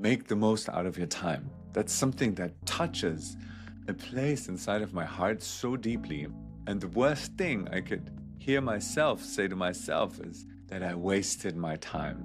Make the most out of your time. That's something that touches a place inside of my heart so deeply. And the worst thing I could hear myself say to myself is that I wasted my time.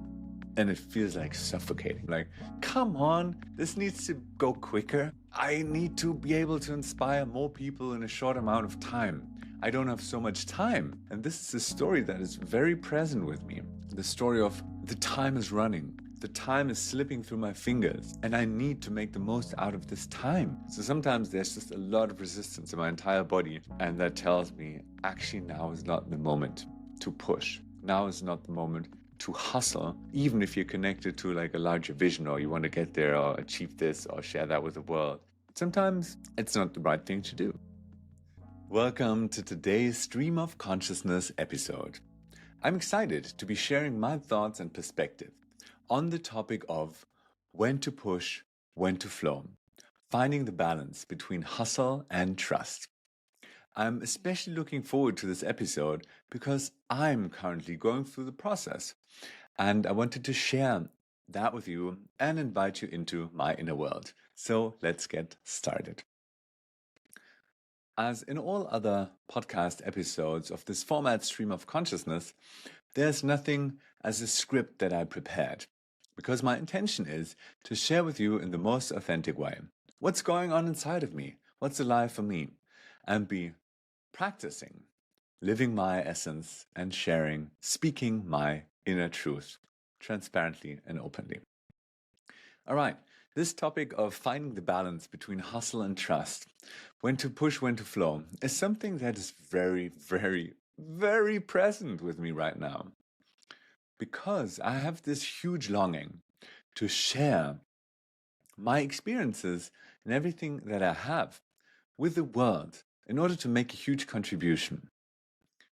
And it feels like suffocating. Like, come on, this needs to go quicker. I need to be able to inspire more people in a short amount of time. I don't have so much time. And this is a story that is very present with me. The story of the time is running. The time is slipping through my fingers and I need to make the most out of this time. So sometimes there's just a lot of resistance in my entire body, and that tells me actually now is not the moment to push. Now is not the moment to hustle, even if you're connected to like a larger vision or you want to get there or achieve this or share that with the world. Sometimes it's not the right thing to do. Welcome to today's Stream of Consciousness episode. I'm excited to be sharing my thoughts and perspective on the topic of when to push, when to flow, finding the balance between hustle and trust. I'm especially looking forward to this episode because I'm currently going through the process, and I wanted to share that with you and invite you into my inner world. So let's get started. As in all other podcast episodes of this format, Stream of Consciousness, there's nothing as a script that I prepared, because my intention is to share with you in the most authentic way what's going on inside of me, what's alive for me, and be practicing, living my essence and sharing, speaking my inner truth transparently and openly. All right, this topic of finding the balance between hustle and trust, when to push, when to flow, is something that is very, very, very present with me right now. Because I have this huge longing to share my experiences and everything that I have with the world in order to make a huge contribution.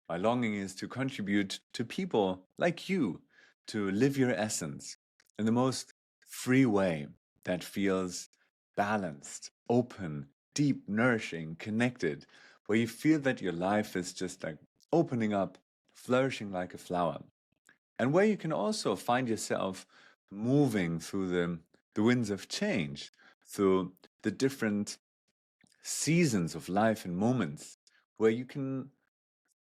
My longing is to contribute to people like you to live your essence in the most free way that feels balanced, open, deep, nourishing, connected, where you feel that your life is just like opening up, flourishing like a flower, and where you can also find yourself moving through the winds of change, through the different seasons of life and moments where you can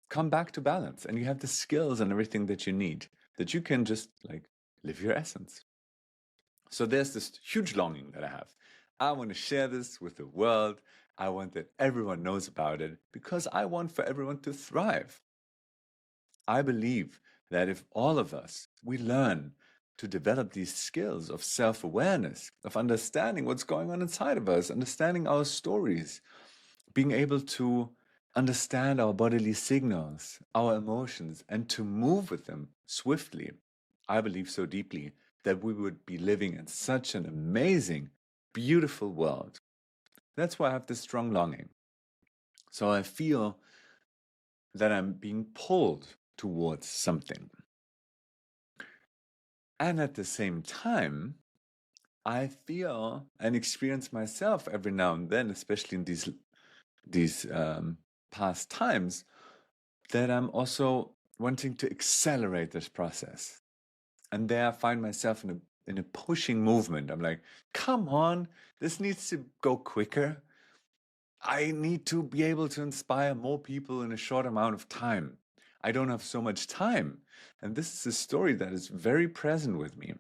come back to balance and you have the skills and everything that you need, that you can just like live your essence. So there's this huge longing that I have. I want to share this with the world. I want that everyone knows about it because I want for everyone to thrive. I believe that if all of us, we learn to develop these skills of self-awareness, of understanding what's going on inside of us, understanding our stories, being able to understand our bodily signals, our emotions, and to move with them swiftly, I believe so deeply that we would be living in such an amazing, beautiful world. That's why I have this strong longing. So I feel that I'm being pulled towards something. And at the same time, I feel and experience myself every now and then, especially in these past times, that I'm also wanting to accelerate this process. And there I find myself in a pushing movement. I'm like, come on, this needs to go quicker. I need to be able to inspire more people in a short amount of time. I don't have so much time. And this is a story that is very present with me.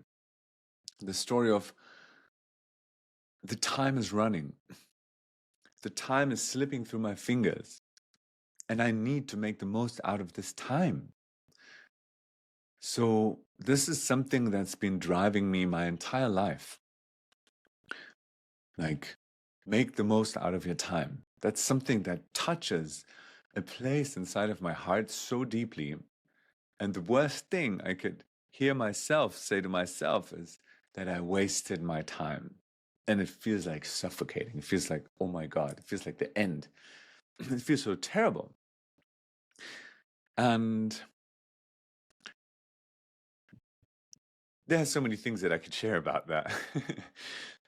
The story of the time is running. The time is slipping through my fingers. And I need to make the most out of this time. So this is something that's been driving me my entire life. Like, make the most out of your time. That's something that touches a place inside of my heart so deeply. And the worst thing I could hear myself say to myself is that I wasted my time. And it feels like suffocating. It feels like, oh my God, it feels like the end. It feels so terrible. And there are so many things that I could share about that.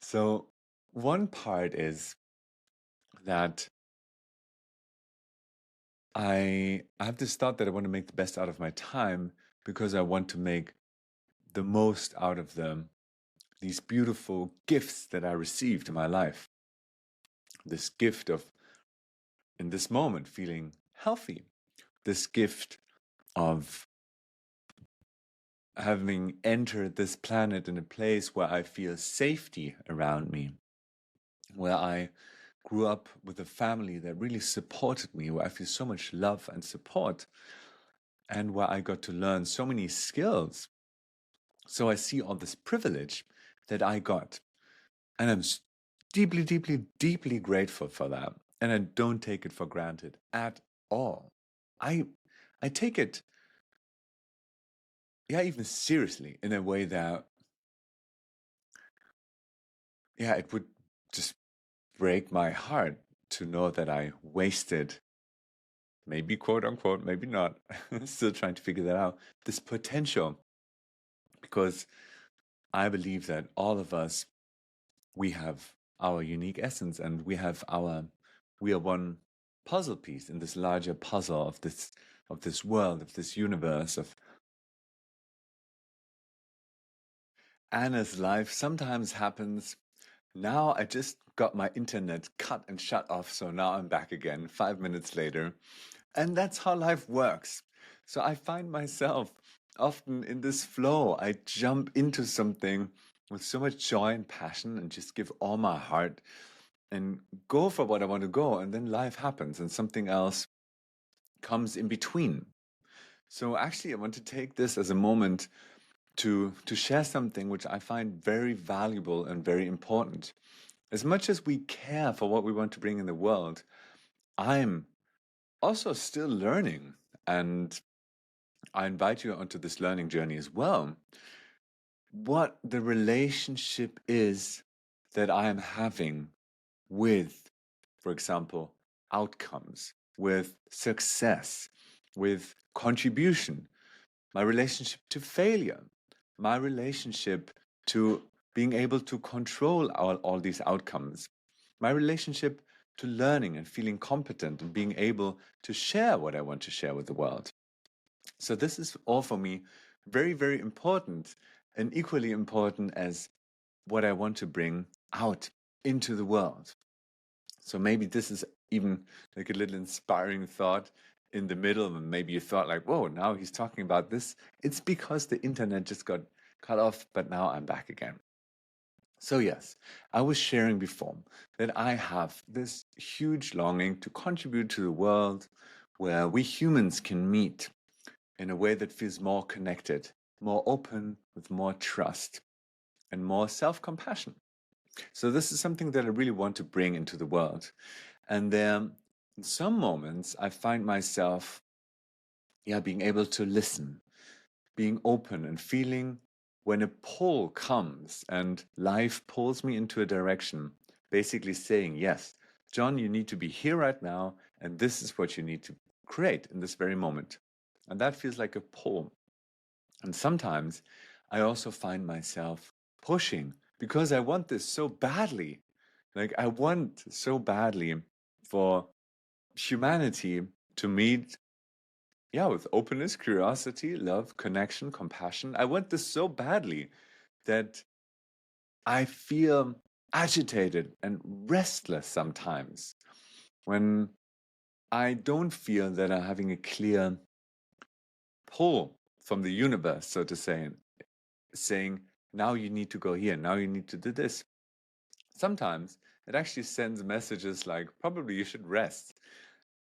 So one part is that I have this thought that I want to make the best out of my time because I want to make the most out of these beautiful gifts that I received in my life. This gift of, in this moment, feeling healthy. This gift of having entered this planet in a place where I feel safety around me, where I grew up with a family that really supported me, where I feel so much love and support, and where I got to learn so many skills. So I see all this privilege that I got, and I'm deeply, deeply, deeply grateful for that. And I don't take it for granted at all. I I take it, yeah, even seriously, in a way that, yeah, it would just break my heart to know that I wasted, maybe quote unquote, maybe not, still trying to figure that out, this potential. Because I believe that all of us, we have our unique essence, and we are one puzzle piece in this larger puzzle of this world, of this universe, of Anna's life sometimes happens. Now I just got my internet cut and shut off, so now I'm back again 5 minutes later. And that's how life works. So I find myself often in this flow. I jump into something with so much joy and passion and just give all my heart and go for what I want to go. And then life happens and something else comes in between. So actually, I want to take this as a moment to share something which I find very valuable and very important. As much as we care for what we want to bring in the world, I'm also still learning, and I invite you onto this learning journey as well. What the relationship is that I am having with, for example, outcomes, with success, with contribution, my relationship to failure, my relationship to being able to control all these outcomes, my relationship to learning and feeling competent and being able to share what I want to share with the world. So, this is all for me very, very important, and equally important as what I want to bring out into the world. So maybe this is even like a little inspiring thought in the middle, and maybe you thought like, whoa, now he's talking about this. It's because the internet just got cut off, but now I'm back again. So yes, I was sharing before that I have this huge longing to contribute to the world where we humans can meet in a way that feels more connected, more open, with more trust, and more self-compassion. So this is something that I really want to bring into the world. And then in some moments, I find myself, yeah, being able to listen, being open and feeling when a pull comes and life pulls me into a direction, basically saying, yes, John, you need to be here right now, and this is what you need to create in this very moment. And that feels like a pull. And sometimes I also find myself pushing because I want this so badly. Like, I want so badly for humanity to meet, yeah, with openness, curiosity, love, connection, compassion. I want this so badly that I feel agitated and restless sometimes when I don't feel that I'm having a clear pull from the universe, so to say, saying, now you need to go here, now you need to do this. Sometimes it actually sends messages like, probably you should rest.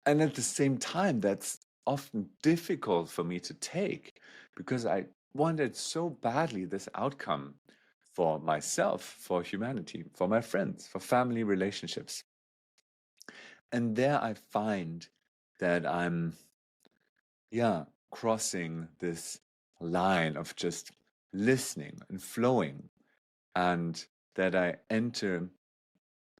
And at the same time, that's often difficult for me to take because I wanted so badly this outcome for myself, for humanity, for my friends, for family relationships. And there I find that I'm, yeah, crossing this line of just listening and flowing, and that I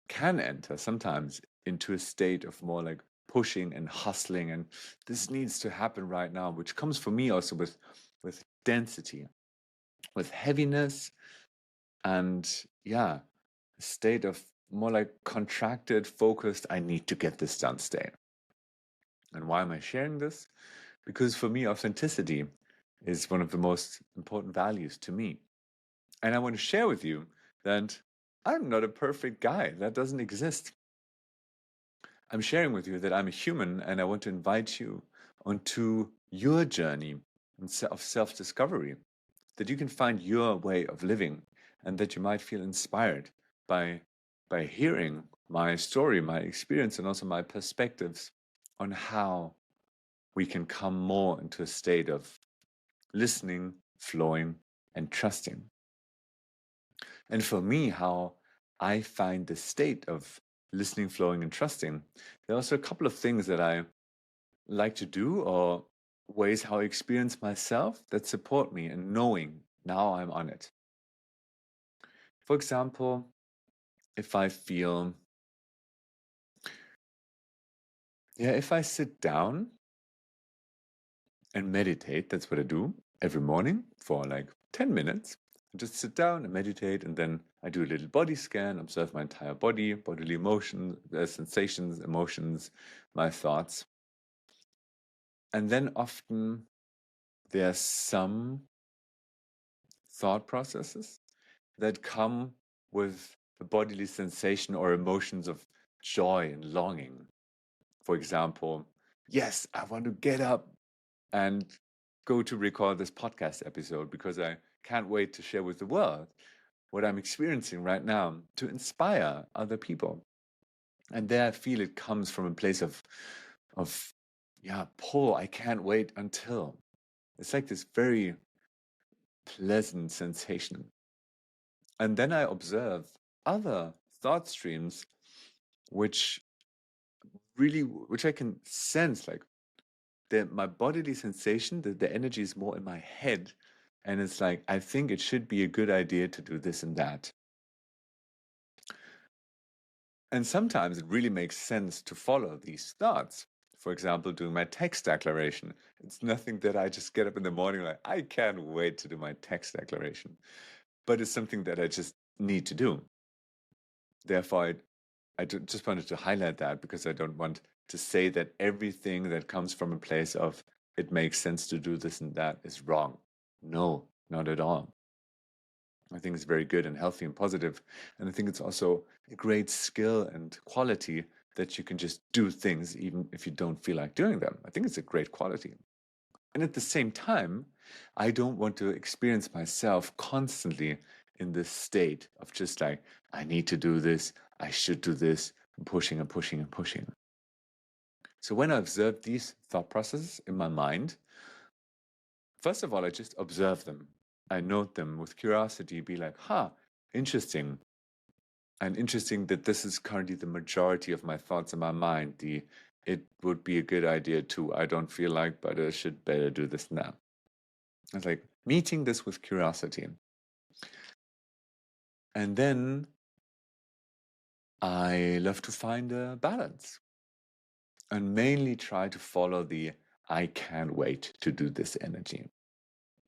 can enter sometimes into a state of more like pushing and hustling, and this needs to happen right now, which comes for me also with density, with heaviness, and yeah, a state of more like contracted, focused, I need to get this done state. And why am I sharing this? Because for me, authenticity is one of the most important values to me. And I want to share with you that I'm not a perfect guy. That doesn't exist. I'm sharing with you that I'm a human, and I want to invite you onto your journey of self-discovery, that you can find your way of living, and that you might feel inspired by hearing my story, my experience, and also my perspectives on how we can come more into a state of listening, flowing, and trusting. And for me, how I find the state of listening, flowing, and trusting, there are also a couple of things that I like to do, or ways how I experience myself that support me in knowing now I'm on it. For example, if I feel, if I sit down and meditate, that's what I do every morning for like 10 minutes. I just sit down and meditate, and then I do a little body scan, observe my entire body, bodily emotions, sensations, emotions, my thoughts. And then often there's some thought processes that come with the bodily sensation or emotions of joy and longing. For example, yes, I want to get up and go to record this podcast episode because I can't wait to share with the world what I'm experiencing right now to inspire other people. And there I feel it comes from a place of pull. I can't wait until. It's like this very pleasant sensation. And then I observe other thought streams which which I can sense, like my bodily sensation, the energy is more in my head. And it's like, I think it should be a good idea to do this and that. And sometimes it really makes sense to follow these thoughts. For example, doing my text declaration. It's nothing that I just get up in the morning like, I can't wait to do my text declaration. But it's something that I just need to do. Therefore, just wanted to highlight that, because I don't want to say that everything that comes from a place of it makes sense to do this and that is wrong. No, not at all. I think it's very good and healthy and positive. And I think it's also a great skill and quality that you can just do things even if you don't feel like doing them. I think it's a great quality. And at the same time, I don't want to experience myself constantly in this state of just like, I need to do this, I should do this, and pushing and pushing and pushing. So when I observe these thought processes in my mind, first of all, I just observe them. I note them with curiosity, be like, interesting. And interesting that this is currently the majority of my thoughts in my mind. It would be a good idea too. I don't feel like, but I should better do this now. It's like meeting this with curiosity. And then I love to find a balance and mainly try to follow the I can't wait to do this energy.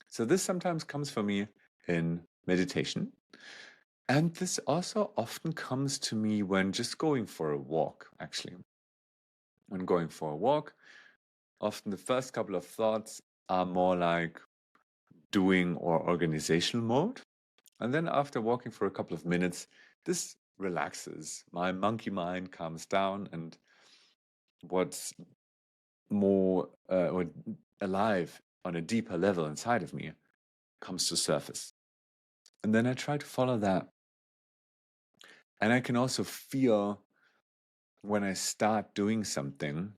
So this sometimes comes for me in meditation. And this also often comes to me when just going for a walk, actually. When going for a walk, often the first couple of thoughts are more like doing or organizational mode. And then after walking for a couple of minutes, this relaxes. My monkey mind calms down, and what's more or alive on a deeper level inside of me comes to surface. And then I try to follow that. And I can also feel when I start doing something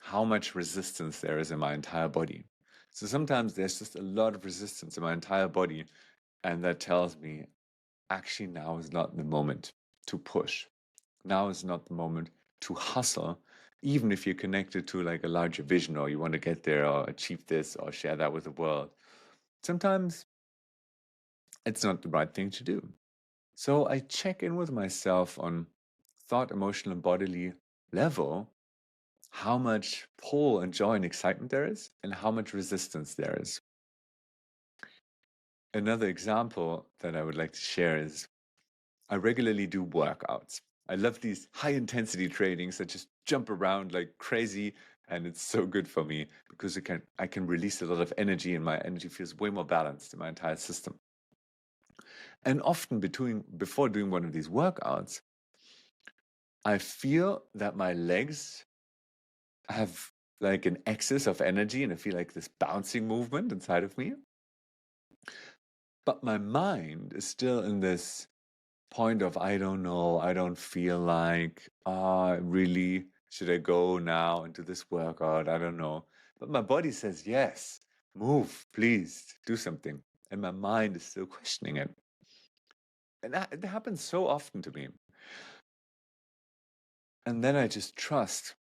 how much resistance there is in my entire body. So sometimes there's just a lot of resistance in my entire body, and that tells me actually now is not the moment to push. Now is not the moment to hustle, even if you're connected to like a larger vision, or you want to get there or achieve this or share that with the world. Sometimes it's not the right thing to do. So I check in with myself on thought, emotional, and bodily level, how much pull and joy and excitement there is, and how much resistance there is. Another example that I would like to share is I regularly do workouts. I love these high intensity trainings that just jump around like crazy, and it's so good for me because I can release a lot of energy, and my energy feels way more balanced in my entire system. And often before doing one of these workouts, I feel that my legs have like an excess of energy and I feel like this bouncing movement inside of me. But my mind is still in this point of, I don't know, I don't feel like, really, should I go now into this workout? I don't know. But my body says, yes, move, please, do something. And my mind is still questioning it. And it happens so often to me. And then I just trust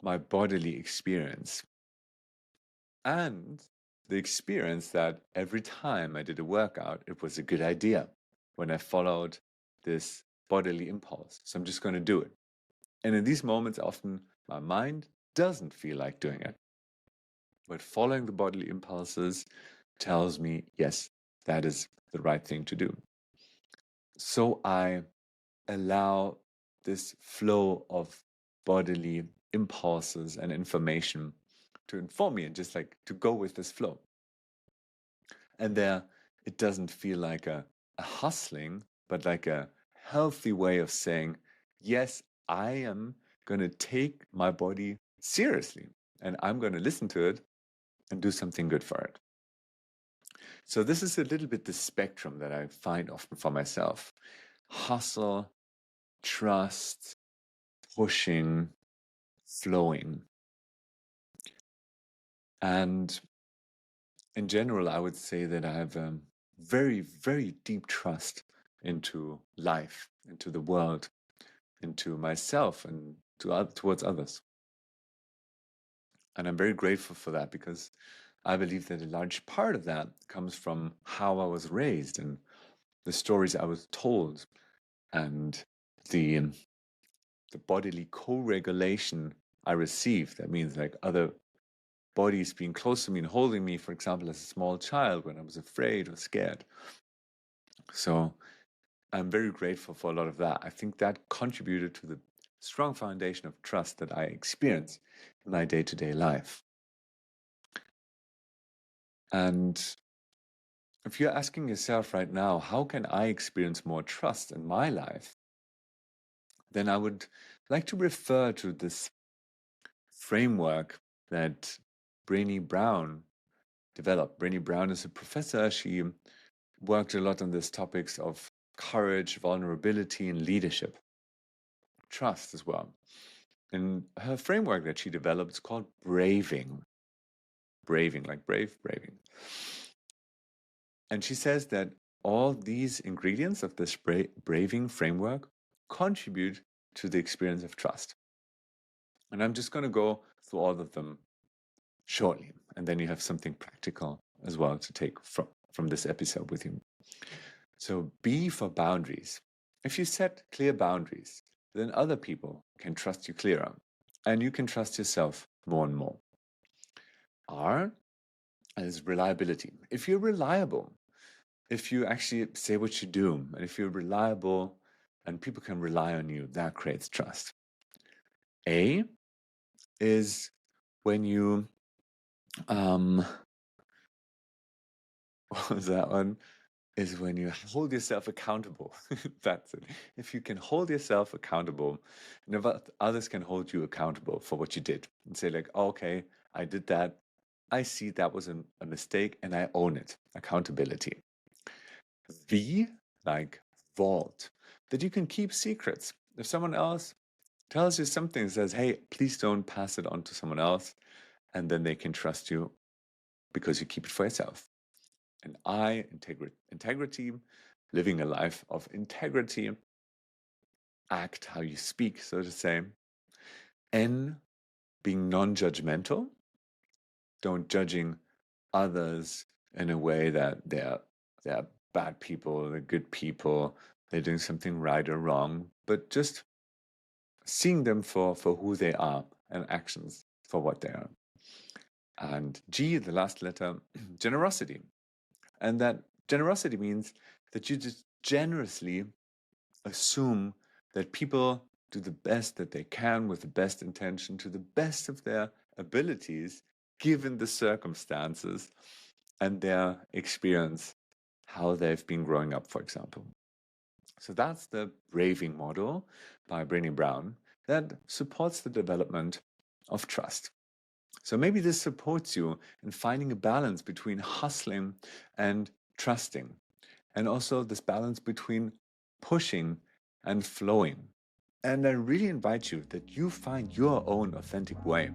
my bodily experience and the experience that every time I did a workout, it was a good idea when I followed this bodily impulse. So I'm just going to do it. And in these moments, often my mind doesn't feel like doing it. But following the bodily impulses tells me, yes, that is the right thing to do. So I allow this flow of bodily impulses and information to inform me and just like to go with this flow. And there, it doesn't feel like a hustling, but like a healthy way of saying, yes, I am going to take my body seriously and I'm going to listen to it and do something good for it. So, this is a little bit the spectrum that I find often for myself: hustle, trust, pushing, flowing. And in general, I would say that I have very, very deep trust into life, into the world, into myself, and towards others. And I'm very grateful for that because I believe that a large part of that comes from how I was raised and the stories I was told and the the bodily co-regulation I received. That means like other bodies being close to me and holding me, for example, as a small child when I was afraid or scared. So I'm very grateful for a lot of that. I think that contributed to the strong foundation of trust that I experience in my day-to-day life. And if you're asking yourself right now, how can I experience more trust in my life? Then I would like to refer to this framework that Brené Brown developed. Brené Brown is a professor. She worked a lot on these topics of courage, vulnerability, and leadership, trust as well. And her framework that she developed is called braving. Braving, like brave, braving. And she says that all these ingredients of this braving framework contribute to the experience of trust. And I'm just going to go through all of them shortly. And then you have something practical as well to take from this episode with you. So B for boundaries. If you set clear boundaries, then other people can trust you clearer and you can trust yourself more and more. R is reliability. If you're reliable, if you actually say what you do, and if you're reliable and people can rely on you, that creates trust. A is when you, what was that one? Is when you hold yourself accountable. That's it. If you can hold yourself accountable, and if others can hold you accountable for what you did and say like, oh, okay, I did that. I see that was a mistake and I own it. Accountability. V, like vault, that you can keep secrets. If someone else tells you something and says, hey, please don't pass it on to someone else, and then they can trust you because you keep it for yourself. And I, integrity, living a life of integrity, act how you speak, so to say. N, being non-judgmental, don't judging others in a way that they're bad people, they're good people, they're doing something right or wrong, but just seeing them for who they are and actions for what they are. And G, the last letter, generosity. And that generosity means that you just generously assume that people do the best that they can with the best intention to the best of their abilities, given the circumstances and their experience how they've been growing up, for example. So that's the Braving model by Brené Brown that supports the development of trust. So maybe this supports you in finding a balance between hustling and trusting, and also this balance between pushing and flowing. And I really invite you that you find your own authentic way,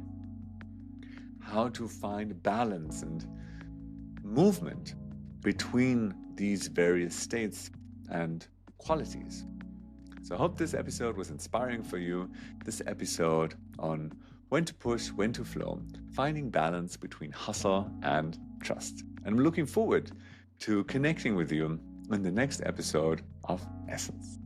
how to find balance and movement between these various states and qualities. So I hope this episode was inspiring for you. This episode on when to push, when to flow, finding balance between hustle and trust. And I'm looking forward to connecting with you in the next episode of Essence.